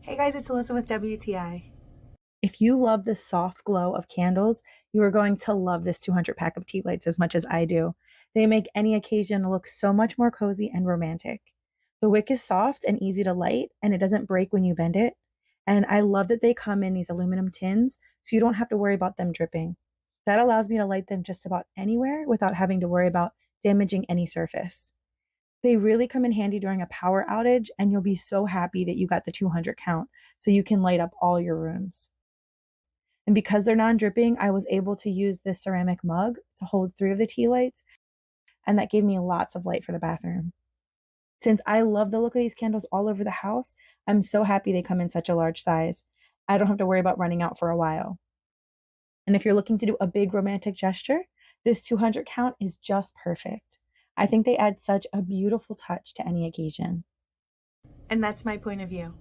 Hey guys, it's Alyssa with WTI. If you love the soft glow of candles, you are going to love this 200 pack of tea lights as much as I do. They make any occasion look so much more cozy and romantic. The wick is soft and easy to light, and it doesn't break when you bend it. And I love that they come in these aluminum tins, so you don't have to worry about them dripping. That allows me to light them just about anywhere without having to worry about damaging any surface. They really come in handy during a power outage, and you'll be so happy that you got the 200 count so you can light up all your rooms. And because they're non-dripping, I was able to use this ceramic mug to hold 3 of the tea lights, and that gave me lots of light for the bathroom. Since I love the look of these candles all over the house, I'm so happy they come in such a large size. I don't have to worry about running out for a while. And if you're looking to do a big romantic gesture, this 200 count is just perfect. I think they add such a beautiful touch to any occasion. And that's my point of view.